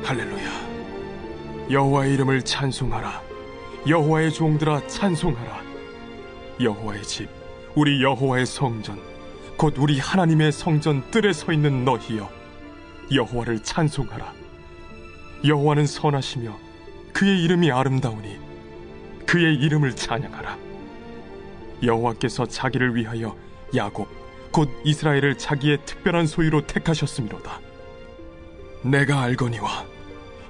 할렐루야. 여호와의 이름을 찬송하라. 여호와의 종들아 찬송하라. 여호와의 집, 우리 여호와의 성전, 곧 우리 하나님의 성전 뜰에 서 있는 너희여, 여호와를 찬송하라. 여호와는 선하시며 그의 이름이 아름다우니 그의 이름을 찬양하라. 여호와께서 자기를 위하여 야곱, 곧 이스라엘을 자기의 특별한 소유로 택하셨음이로다. 내가 알거니와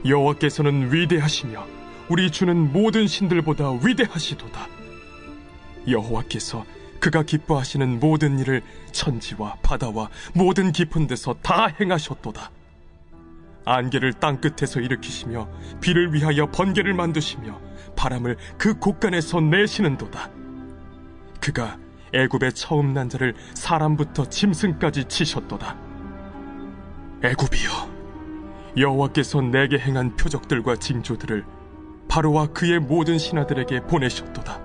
여호와께서는 위대하시며 우리 주는 모든 신들보다 위대하시도다. 여호와께서 그가 기뻐하시는 모든 일을 천지와 바다와 모든 깊은 데서 다 행하셨도다. 안개를 땅끝에서 일으키시며 비를 위하여 번개를 만드시며 바람을 그 곳간에서 내시는도다. 그가 애굽의 처음 난 자를 사람부터 짐승까지 치셨도다. 애굽이여, 여호와께서 내게 행한 표적들과 징조들을 바로와 그의 모든 신하들에게 보내셨도다.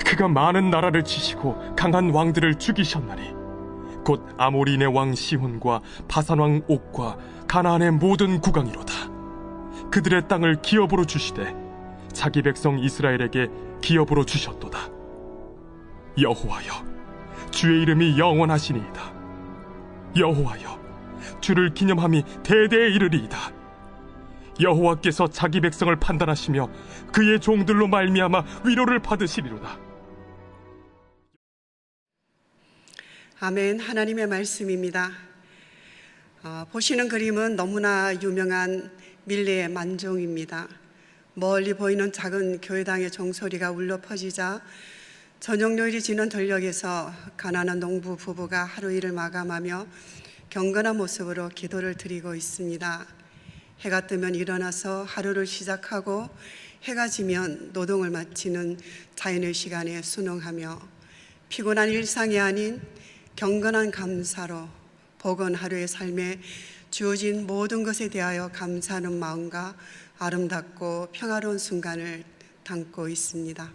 그가 많은 나라를 치시고 강한 왕들을 죽이셨나니 곧 아모리인의 왕 시혼과 바산 왕 옥과 가나안의 모든 국왕이로다. 그들의 땅을 기업으로 주시되 자기 백성 이스라엘에게 기업으로 주셨도다. 여호와여, 주의 이름이 영원하시니이다. 여호와여, 주를 기념함이 대대에 이르리이다. 여호와께서 자기 백성을 판단하시며 그의 종들로 말미암아 위로를 받으시리로다. 아멘. 하나님의 말씀입니다. 보시는 그림은 너무나 유명한 밀레의 만종입니다. 멀리 보이는 작은 교회당의 종소리가 울려 퍼지자 저녁요일이 지는 들녘에서 가난한 농부 부부가 하루 일을 마감하며 경건한 모습으로 기도를 드리고 있습니다. 해가 뜨면 일어나서 하루를 시작하고 해가 지면 노동을 마치는 자연의 시간에 순응하며 피곤한 일상이 아닌 경건한 감사로 복은 하루의 삶에 주어진 모든 것에 대하여 감사하는 마음과 아름답고 평화로운 순간을 담고 있습니다.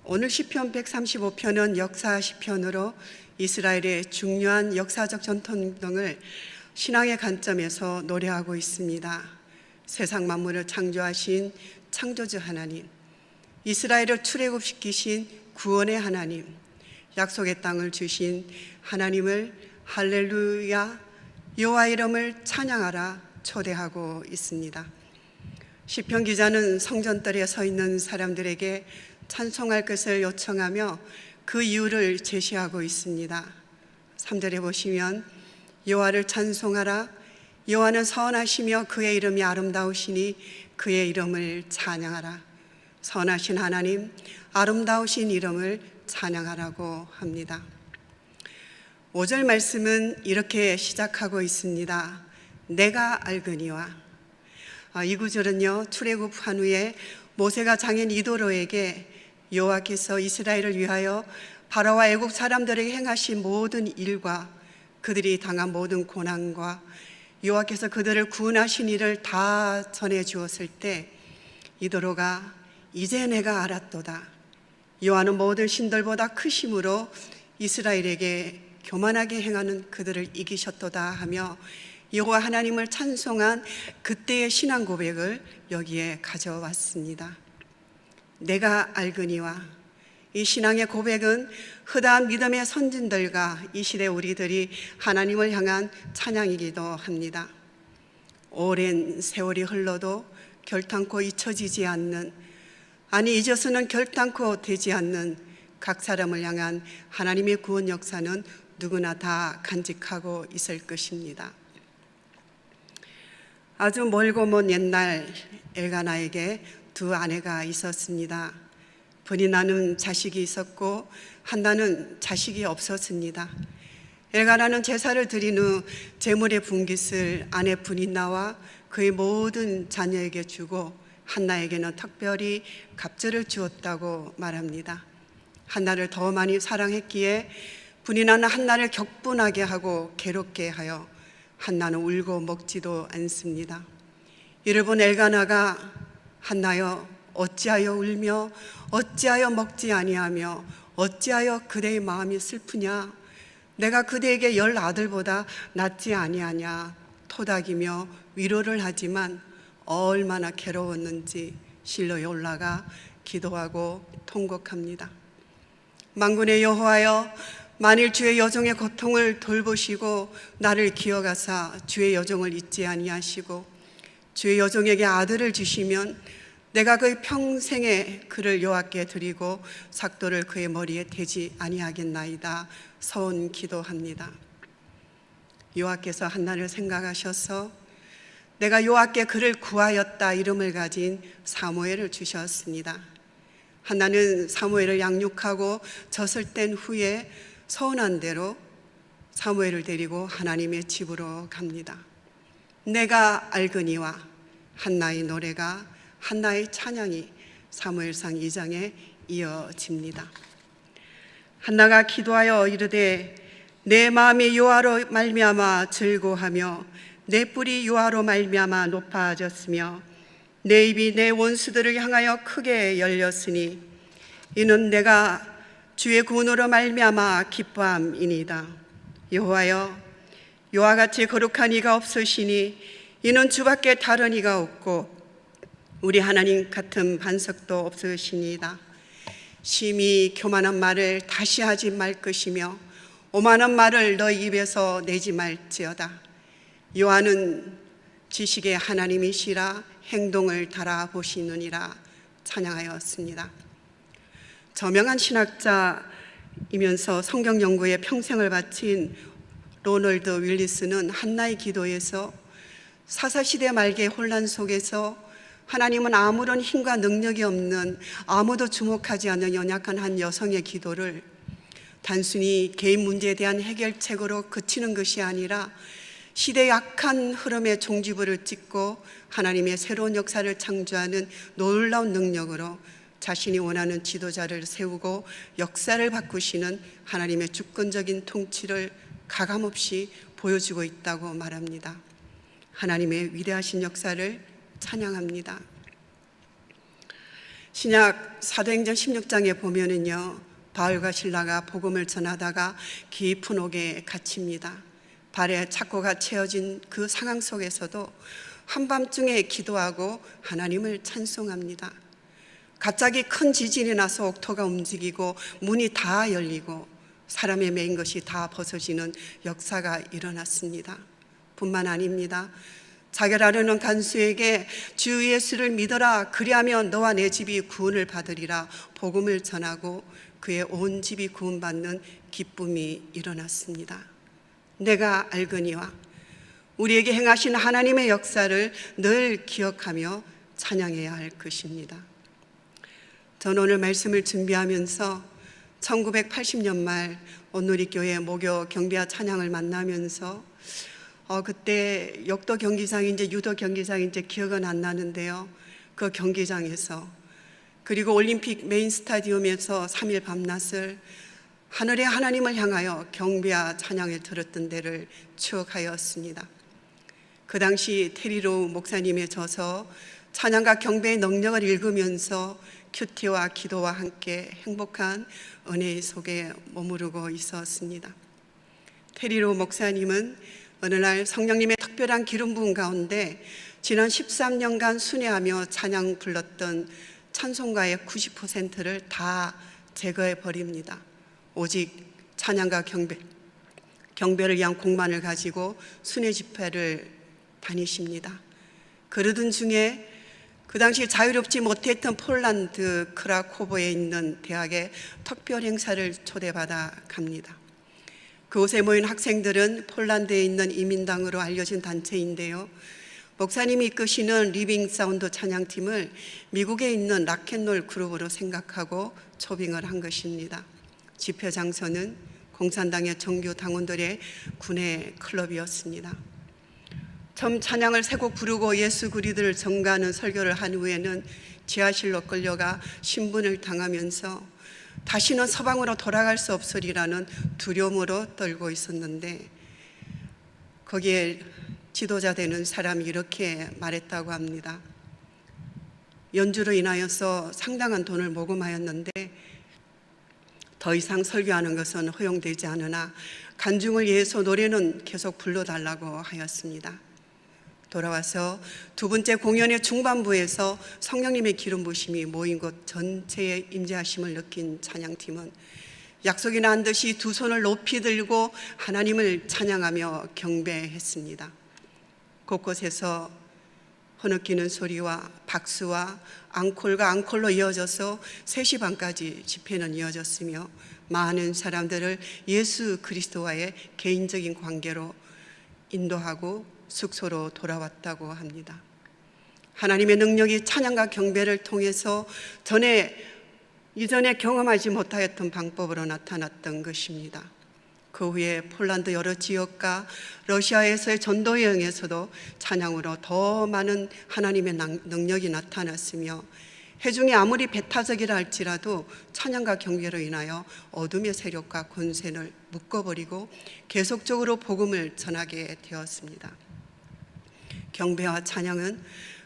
오늘 시편 135편은 역사 시편으로 이스라엘의 중요한 역사적 전통 등을 신앙의 관점에서 노래하고 있습니다. 세상 만물을 창조하신 창조주 하나님, 이스라엘을 출애굽시키신 구원의 하나님, 약속의 땅을 주신 하나님을 할렐루야, 여호와 이름을 찬양하라 초대하고 있습니다. 시편 기자는 성전뜰에 서 있는 사람들에게 찬송할 것을 요청하며 그 이유를 제시하고 있습니다. 3절에 보시면 여호와를 찬송하라, 여호와는 선하시며 그의 이름이 아름다우시니 그의 이름을 찬양하라. 선하신 하나님, 아름다우신 이름을 찬양하라고 합니다. 5절 말씀은 이렇게 시작하고 있습니다. 내가 알거니와. 이 구절은요, 출애굽 한 후에 모세가 장인 이도로에게 여호와께서 이스라엘을 위하여 바로와 애국 사람들에게 행하신 모든 일과 그들이 당한 모든 고난과 여호와께서 그들을 구원하신 일을 다 전해 주었을 때 이도로가 이제 내가 알았도다. 여호와는 모든 신들보다 크심으로 이스라엘에게 교만하게 행하는 그들을 이기셨도다 하며 여호와 하나님을 찬송한 그때의 신앙 고백을 여기에 가져왔습니다. 내가 알거니와. 이 신앙의 고백은 흐다한 믿음의 선진들과 이 시대 우리들이 하나님을 향한 찬양이기도 합니다. 오랜 세월이 흘러도 결탄코 잊혀지지 않는, 아니 잊어서는 결탄코 되지 않는 각 사람을 향한 하나님의 구원 역사는 누구나 다 간직하고 있을 것입니다. 아주 멀고 먼 옛날 엘가나에게 두 아내가 있었습니다. 브니나는 자식이 있었고 한나는 자식이 없었습니다. 엘가나는 제사를 드린 후 제물의 분깃을 아내 브니나와 그의 모든 자녀에게 주고 한나에게는 특별히 갑절을 주었다고 말합니다. 한나를 더 많이 사랑했기에 브니나는 한나를 격분하게 하고 괴롭게 하여 한나는 울고 먹지도 않습니다. 이를 본 엘가나가 한나여 어찌하여 울며 어찌하여 먹지 아니하며 어찌하여 그대의 마음이 슬프냐, 내가 그대에게 10 아들보다 낫지 아니하냐 토닥이며 위로를 하지만 얼마나 괴로웠는지 실로에 올라가 기도하고 통곡합니다. 만군의 여호와여, 만일 주의 여종의 고통을 돌보시고 나를 기억하사 주의 여종을 잊지 아니하시고 주의 여종에게 아들을 주시면 내가 그의 평생에 그를 여호와께 드리고 삭도를 그의 머리에 대지 아니하겠나이다. 서원 기도합니다. 여호와께서 한나를 생각하셔서 내가 여호와께 그를 구하였다 이름을 가진 사무엘을 주셨습니다. 한나는 사무엘을 양육하고 젖을 뗀 후에 서운한 대로 사무엘을 데리고 하나님의 집으로 갑니다. 내가 알거니와 한나의 노래가, 한나의 찬양이 사무엘상 2장에 이어집니다. 한나가 기도하여 이르되 내 마음이 여호와로 말미암아 즐거하며 내 뿔이 여호와로 말미암아 높아졌으며 내 입이 내 원수들을 향하여 크게 열렸으니 이는 내가 주의 구원으로 말미암아 기뻐함이니이다. 여호와여, 여호와 같이 거룩한 이가 없으시니 이는 주밖에 다른 이가 없고 우리 하나님 같은 반석도 없으시니이다. 심히 교만한 말을 다시 하지 말 것이며 오만한 말을 너희 입에서 내지 말지어다. 여호와는 지식의 하나님이시라 행동을 달아보시느니라 찬양하였습니다. 저명한 신학자이면서 성경 연구에 평생을 바친 로널드 윌리스는 한나의 기도에서 사사시대 말기의 혼란 속에서 하나님은 아무런 힘과 능력이 없는, 아무도 주목하지 않는 연약한 한 여성의 기도를 단순히 개인 문제에 대한 해결책으로 그치는 것이 아니라 시대의 악한 흐름의 종지부를 찍고 하나님의 새로운 역사를 창조하는 놀라운 능력으로 자신이 원하는 지도자를 세우고 역사를 바꾸시는 하나님의 주권적인 통치를 가감없이 보여주고 있다고 말합니다. 하나님의 위대하신 역사를 찬양합니다. 신약 사도행전 16장에 보면은요, 바울과 실라가 복음을 전하다가 깊은 옥에 갇힙니다. 발에 착고가 채워진 그 상황 속에서도 한밤중에 기도하고 하나님을 찬송합니다. 갑자기 큰 지진이 나서 옥토가 움직이고 문이 다 열리고 사람의 매인 것이 다 벗어지는 역사가 일어났습니다. 뿐만 아닙니다. 자결하려는 간수에게 주 예수를 믿어라, 그리하면 너와 내 집이 구원을 받으리라 복음을 전하고 그의 온 집이 구원받는 기쁨이 일어났습니다. 내가 알거니와 우리에게 행하신 하나님의 역사를 늘 기억하며 찬양해야 할 것입니다. 저는 오늘 말씀을 준비하면서 1980년 말 온누리교회 목요 경배와 찬양을 만나면서 그때 역도 경기장이 이제 유도 경기장이 이제 기억은 안 나는데요. 그 경기장에서 그리고 올림픽 메인 스타디움에서 3일 밤낮을 하늘의 하나님을 향하여 경배와 찬양을 들었던 때를 추억하였습니다. 그 당시 테리로 목사님의 저서 찬양과 경배의 능력을 읽으면서 큐티와 기도와 함께 행복한 은혜의 속에 머무르고 있었습니다. 테리로 목사님은 어느 날 성령님의 특별한 기름 부음 가운데 지난 13년간 순회하며 찬양 불렀던 찬송가의 90%를 다 제거해 버립니다. 오직 찬양과 경배를 위한 곡만을 가지고 순회 집회를 다니십니다. 그러던 중에 그 당시 자유롭지 못했던 폴란드 크라코보에 있는 대학에 특별 행사를 초대받아 갑니다. 그곳에 모인 학생들은 폴란드에 있는 이민당으로 알려진 단체인데요. 목사님이 이끄시는 리빙 사운드 찬양팀을 미국에 있는 락앤롤 그룹으로 생각하고 초빙을 한 것입니다. 집회 장소는 공산당의 정규 당원들의 군의 클럽이었습니다. 처음 찬양을 세 곡 부르고 예수 그리스도를 전가하는 설교를 한 후에는 지하실로 끌려가 신분을 당하면서 다시는 서방으로 돌아갈 수 없으리라는 두려움으로 떨고 있었는데 거기에 지도자 되는 사람이 이렇게 말했다고 합니다. 연주로 인하여서 상당한 돈을 모금하였는데 더 이상 설교하는 것은 허용되지 않으나 간증을 위해서 노래는 계속 불러달라고 하였습니다. 돌아와서 두 번째 공연의 중반부에서 성령님의 기름 부심이 모인 곳 전체에 임재하심을 느낀 찬양팀은 약속이 난 듯이 두 손을 높이 들고 하나님을 찬양하며 경배했습니다. 곳곳에서 흐느끼는 소리와 박수와 앙콜과 앙콜로 이어져서 3시 반까지 집회는 이어졌으며 많은 사람들을 예수 그리스도와의 개인적인 관계로 인도하고 숙소로 돌아왔다고 합니다. 하나님의 능력이 찬양과 경배를 통해서 이전에 경험하지 못하였던 방법으로 나타났던 것입니다. 그 후에 폴란드 여러 지역과 러시아에서의 전도 여행에서도 찬양으로 더 많은 하나님의 능력이 나타났으며 해중이 아무리 배타적이라 할지라도 찬양과 경배로 인하여 어둠의 세력과 권세를 묶어버리고 계속적으로 복음을 전하게 되었습니다. 경배와 찬양은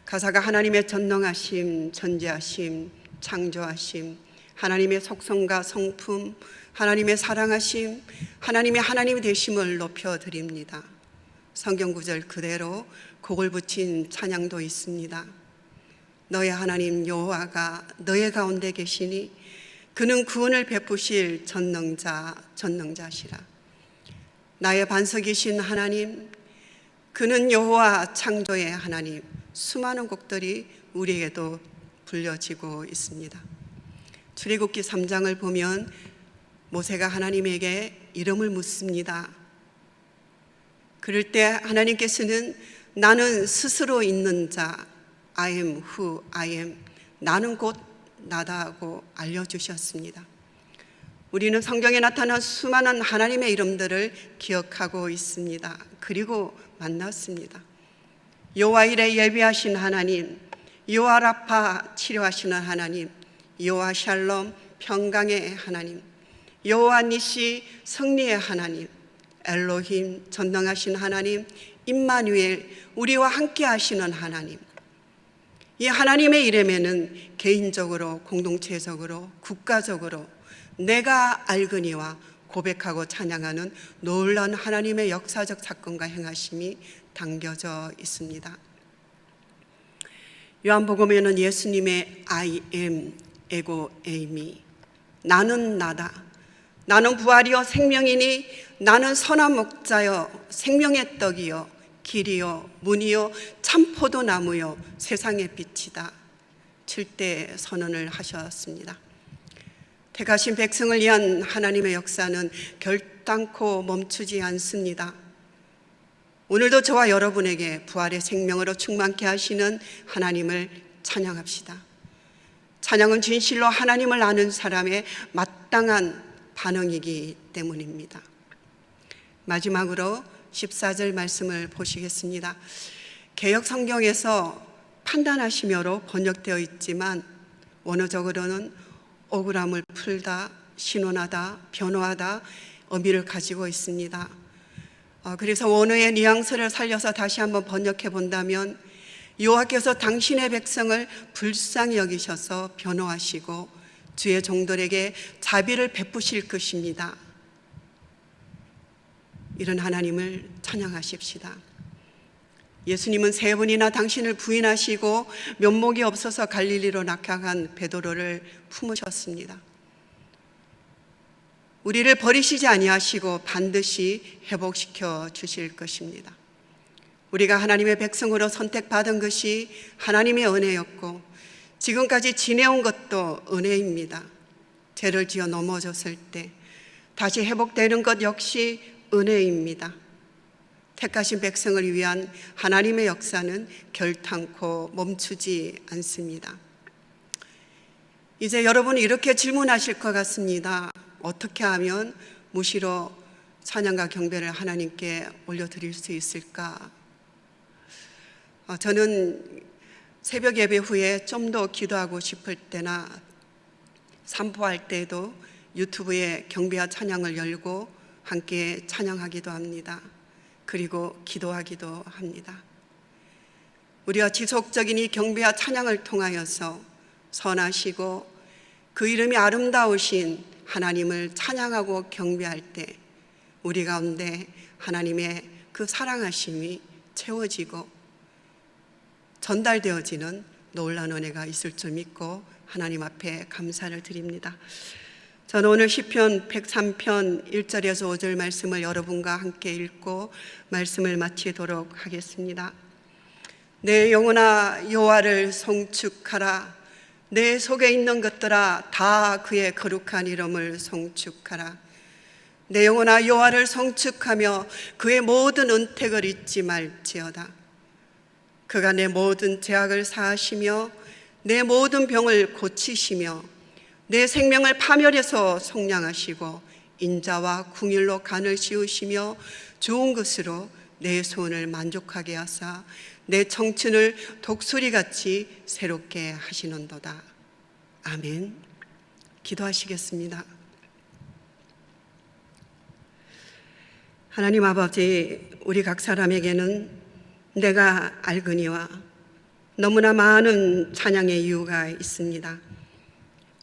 가사가 하나님의 전능하심, 전지하심, 창조하심, 하나님의 속성과 성품, 하나님의 사랑하심, 하나님이 되심을 높여드립니다. 성경 구절 그대로 곡을 붙인 찬양도 있습니다. 너의 하나님 여호와가 너의 가운데 계시니 그는 구원을 베푸실 전능자시라. 나의 반석이신 하나님, 그는 여호와 창조의 하나님. 수많은 곡들이 우리에게도 불려지고 있습니다. 출애굽기 3장을 보면 모세가 하나님에게 이름을 묻습니다. 그럴 때 하나님께서는 나는 스스로 있는 자, I am who I am, 나는 곧 나다고 알려주셨습니다. 우리는 성경에 나타난 수많은 하나님의 이름들을 기억하고 있습니다. 그리고 만났습니다. 여호와 일에 예비하신 하나님, 여호와 라파 치료하시는 하나님, 여호와 샬롬 평강의 하나님, 여호와 니시 승리의 하나님, 엘로힘 전능하신 하나님, 임마누엘 우리와 함께 하시는 하나님. 이 하나님의 이름에는 개인적으로, 공동체적으로, 국가적으로 내가 알거니와 고백하고 찬양하는 놀라운 하나님의 역사적 사건과 행하심이 담겨져 있습니다. 요한복음에는 예수님의 I am, 에고 에이미, 나는 나다, 나는 부활이요 생명이니 나는 선한 목자여 생명의 떡이요 길이요 문이요 참포도나무요 세상의 빛이다. 7대 선언을 하셨습니다. 택하신 백성을 위한 하나님의 역사는 결단코 멈추지 않습니다. 오늘도 저와 여러분에게 부활의 생명으로 충만케 하시는 하나님을 찬양합시다. 찬양은 진실로 하나님을 아는 사람의 마땅한 반응이기 때문입니다. 마지막으로 14절 말씀을 보시겠습니다. 개역 성경에서 판단하시며로 번역되어 있지만 원어적으로는 억울함을 풀다, 신원하다, 변호하다 의미를 가지고 있습니다. 그래서 원어의 뉘앙스를 살려서 다시 한번 번역해 본다면 여호와께서 당신의 백성을 불쌍히 여기셔서 변호하시고 주의 종들에게 자비를 베푸실 것입니다. 이런 하나님을 찬양하십시다. 예수님은 3번이나 당신을 부인하시고 면목이 없어서 갈릴리로 낙향한 베드로를 품으셨습니다. 우리를 버리시지 아니하시고 반드시 회복시켜 주실 것입니다. 우리가 하나님의 백성으로 선택받은 것이 하나님의 은혜였고 지금까지 지내온 것도 은혜입니다. 죄를 지어 넘어졌을 때 다시 회복되는 것 역시 은혜입니다. 택하신 백성을 위한 하나님의 역사는 결탄코 멈추지 않습니다. 이제 여러분이 이렇게 질문하실 것 같습니다. 어떻게 하면 무시로 찬양과 경배를 하나님께 올려드릴 수 있을까? 저는 새벽 예배 후에 좀 더 기도하고 싶을 때나 산보할 때도 유튜브에 경배와 찬양을 열고 함께 찬양하기도 합니다. 그리고 기도하기도 합니다. 우리가 지속적인 이 경배와 찬양을 통하여서 선하시고 그 이름이 아름다우신 하나님을 찬양하고 경배할 때 우리 가운데 하나님의 그 사랑하심이 채워지고 전달되어지는 놀라운 은혜가 있을 줄 믿고 하나님 앞에 감사를 드립니다. 저는 오늘 시편 103편 1절에서 5절 말씀을 여러분과 함께 읽고 말씀을 마치도록 하겠습니다. 내 영혼아 여호와를 송축하라. 내 속에 있는 것들아 다 그의 거룩한 이름을 송축하라. 내 영혼아 여호와를 송축하며 그의 모든 은택을 잊지 말지어다. 그가 내 모든 죄악을 사하시며 내 모든 병을 고치시며 내 생명을 파멸해서 속량하시고 인자와 궁일로 간을 씌우시며 좋은 것으로 내 소원을 만족하게 하사 내 청춘을 독수리같이 새롭게 하시는도다. 아멘. 기도하시겠습니다. 하나님 아버지, 우리 각 사람에게는 내가 알거니와 너무나 많은 찬양의 이유가 있습니다.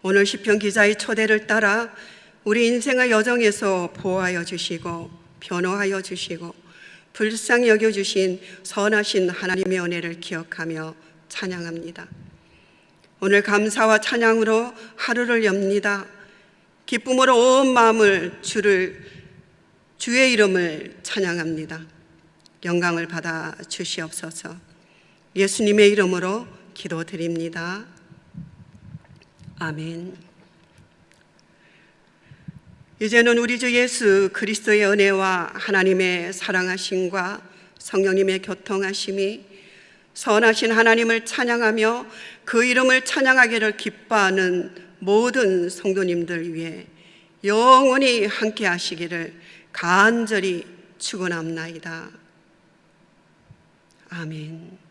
오늘 시편 기자의 초대를 따라 우리 인생의 여정에서 보호하여 주시고 변호하여 주시고 불쌍히 여겨주신 선하신 하나님의 은혜를 기억하며 찬양합니다. 오늘 감사와 찬양으로 하루를 엽니다. 기쁨으로 온 마음을 주의 이름을 찬양합니다. 영광을 받아 주시옵소서. 예수님의 이름으로 기도드립니다. 아멘. 이제는 우리 주 예수 그리스도의 은혜와 하나님의 사랑하심과 성령님의 교통하심이 선하신 하나님을 찬양하며 그 이름을 찬양하기를 기뻐하는 모든 성도님들 위해 영원히 함께 하시기를 간절히 축원합나이다. 아멘.